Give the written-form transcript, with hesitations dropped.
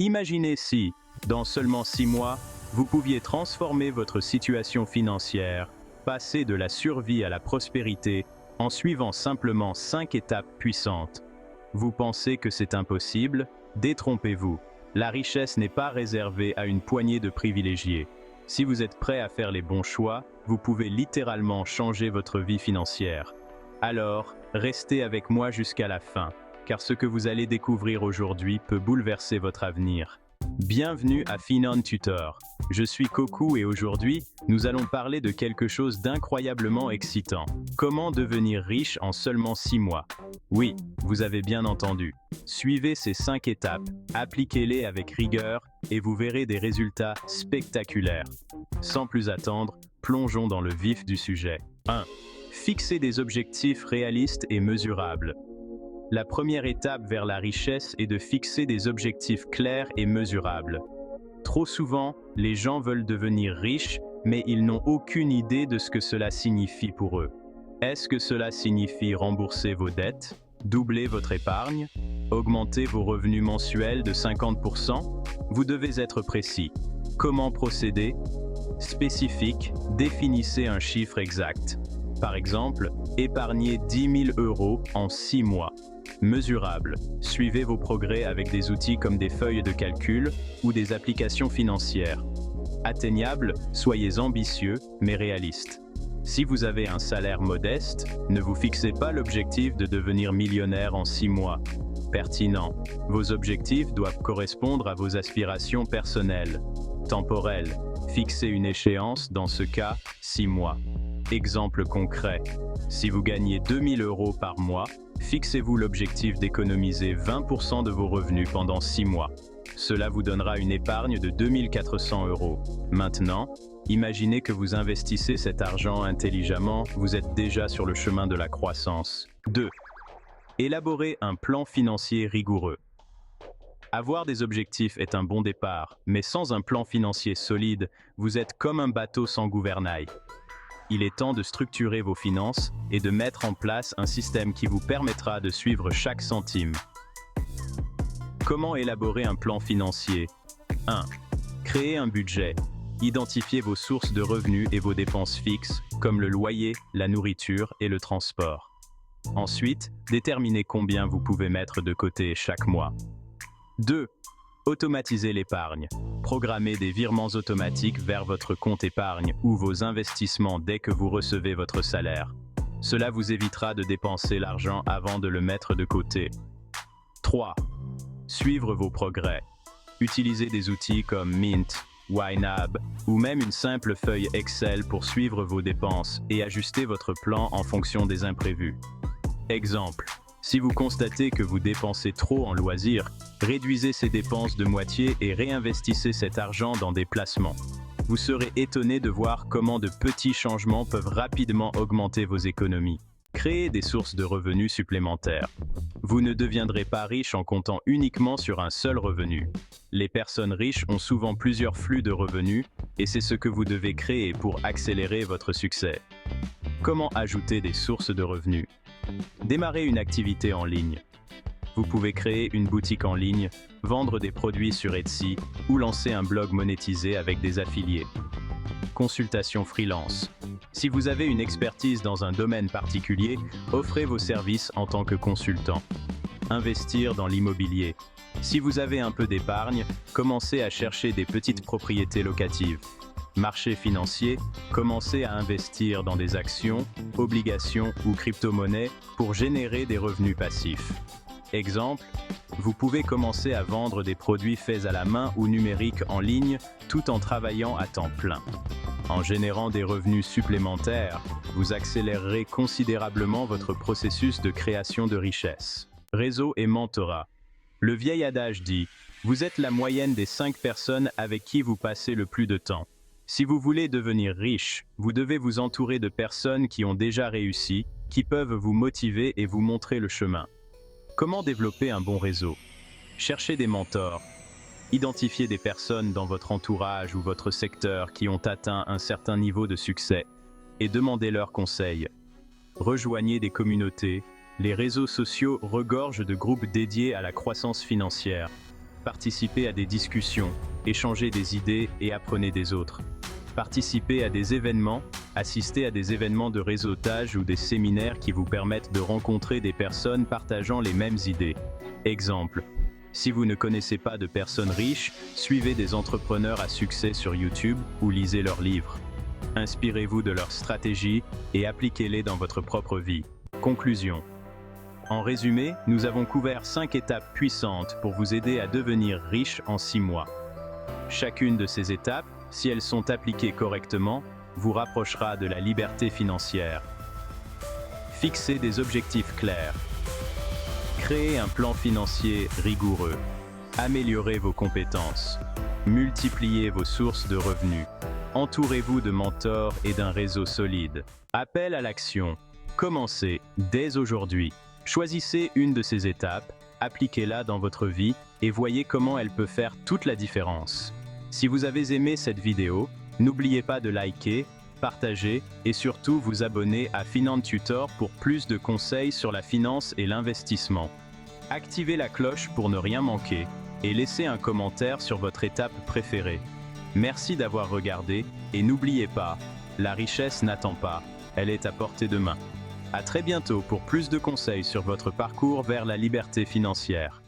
Imaginez si, dans seulement 6 mois, vous pouviez transformer votre situation financière, passer de la survie à la prospérité, en suivant simplement 5 étapes puissantes. Vous pensez que c'est impossible? Détrompez-vous. La richesse n'est pas réservée à une poignée de privilégiés. Si vous êtes prêt à faire les bons choix, vous pouvez littéralement changer votre vie financière. Alors, restez avec moi jusqu'à la fin, car ce que vous allez découvrir aujourd'hui peut bouleverser votre avenir. Bienvenue à Finon Tutor. Je suis Kokou et aujourd'hui, nous allons parler de quelque chose d'incroyablement excitant. Comment devenir riche en seulement 6 mois? Oui, vous avez bien entendu. Suivez ces 5 étapes, appliquez-les avec rigueur et vous verrez des résultats spectaculaires. Sans plus attendre, plongeons dans le vif du sujet. 1. Fixez des objectifs réalistes et mesurables. La première étape vers la richesse est de fixer des objectifs clairs et mesurables. Trop souvent, les gens veulent devenir riches, mais ils n'ont aucune idée de ce que cela signifie pour eux. Est-ce que cela signifie rembourser vos dettes, doubler votre épargne, augmenter vos revenus mensuels de 50%? Vous devez être précis. Comment procéder? Spécifique, définissez un chiffre exact. Par exemple, épargnez 10 000 € en 6 mois. Mesurable, suivez vos progrès avec des outils comme des feuilles de calcul ou des applications financières. Atteignable, soyez ambitieux mais réaliste. Si vous avez un salaire modeste, ne vous fixez pas l'objectif de devenir millionnaire en 6 mois. Pertinent, vos objectifs doivent correspondre à vos aspirations personnelles. Temporel, fixez une échéance, dans ce cas, 6 mois. Exemple concret, si vous gagnez 2 000 € par mois, fixez-vous l'objectif d'économiser 20% de vos revenus pendant 6 mois. Cela vous donnera une épargne de 2 400 €. Maintenant, imaginez que vous investissez cet argent intelligemment, vous êtes déjà sur le chemin de la croissance. 2. Élaborez un plan financier rigoureux. Avoir des objectifs est un bon départ, mais sans un plan financier solide, vous êtes comme un bateau sans gouvernail. Il est temps de structurer vos finances et de mettre en place un système qui vous permettra de suivre chaque centime. Comment élaborer un plan financier? 1. Créez un budget. Identifiez vos sources de revenus et vos dépenses fixes, comme le loyer, la nourriture et le transport. Ensuite, déterminez combien vous pouvez mettre de côté chaque mois. 2. Automatisez l'épargne. Programmez des virements automatiques vers votre compte épargne ou vos investissements dès que vous recevez votre salaire. Cela vous évitera de dépenser l'argent avant de le mettre de côté. 3. Suivre vos progrès. Utilisez des outils comme Mint, YNAB ou même une simple feuille Excel pour suivre vos dépenses et ajuster votre plan en fonction des imprévus. Exemple. Si vous constatez que vous dépensez trop en loisirs, réduisez ces dépenses de moitié et réinvestissez cet argent dans des placements. Vous serez étonné de voir comment de petits changements peuvent rapidement augmenter vos économies. Créez des sources de revenus supplémentaires. Vous ne deviendrez pas riche en comptant uniquement sur un seul revenu. Les personnes riches ont souvent plusieurs flux de revenus et c'est ce que vous devez créer pour accélérer votre succès. Comment ajouter des sources de revenus? Démarrez une activité en ligne. Vous pouvez créer une boutique en ligne, vendre des produits sur Etsy ou lancer un blog monétisé avec des affiliés. Consultation freelance. Si vous avez une expertise dans un domaine particulier, offrez vos services en tant que consultant. Investir dans l'immobilier. Si vous avez un peu d'épargne, commencez à chercher des petites propriétés locatives. Marché financier, commencez à investir dans des actions, obligations ou crypto-monnaies pour générer des revenus passifs. Exemple, vous pouvez commencer à vendre des produits faits à la main ou numériques en ligne tout en travaillant à temps plein. En générant des revenus supplémentaires, vous accélérerez considérablement votre processus de création de richesse. Réseau et mentorat. Le vieil adage dit « Vous êtes la moyenne des 5 personnes avec qui vous passez le plus de temps ». Si vous voulez devenir riche, vous devez vous entourer de personnes qui ont déjà réussi, qui peuvent vous motiver et vous montrer le chemin. Comment développer un bon réseau? Cherchez des mentors. Identifiez des personnes dans votre entourage ou votre secteur qui ont atteint un certain niveau de succès et demandez leurs conseils. Rejoignez des communautés. Les réseaux sociaux regorgent de groupes dédiés à la croissance financière. Participez à des discussions, échangez des idées et apprenez des autres. Participez à des événements, assistez à des événements de réseautage ou des séminaires qui vous permettent de rencontrer des personnes partageant les mêmes idées. Exemple. Si vous ne connaissez pas de personnes riches, suivez des entrepreneurs à succès sur YouTube ou lisez leurs livres. Inspirez-vous de leurs stratégies et appliquez-les dans votre propre vie. Conclusion. En résumé, nous avons couvert 5 étapes puissantes pour vous aider à devenir riche en 6 mois. Chacune de ces étapes, si elles sont appliquées correctement, vous rapprochera de la liberté financière. Fixez des objectifs clairs. Créez un plan financier rigoureux. Améliorez vos compétences. Multipliez vos sources de revenus. Entourez-vous de mentors et d'un réseau solide. Appel à l'action. Commencez dès aujourd'hui. Choisissez une de ces étapes, appliquez-la dans votre vie et voyez comment elle peut faire toute la différence. Si vous avez aimé cette vidéo, n'oubliez pas de liker, partager et surtout vous abonner à FinanTutor pour plus de conseils sur la finance et l'investissement. Activez la cloche pour ne rien manquer et laissez un commentaire sur votre étape préférée. Merci d'avoir regardé et n'oubliez pas, la richesse n'attend pas, elle est à portée de main. À très bientôt pour plus de conseils sur votre parcours vers la liberté financière.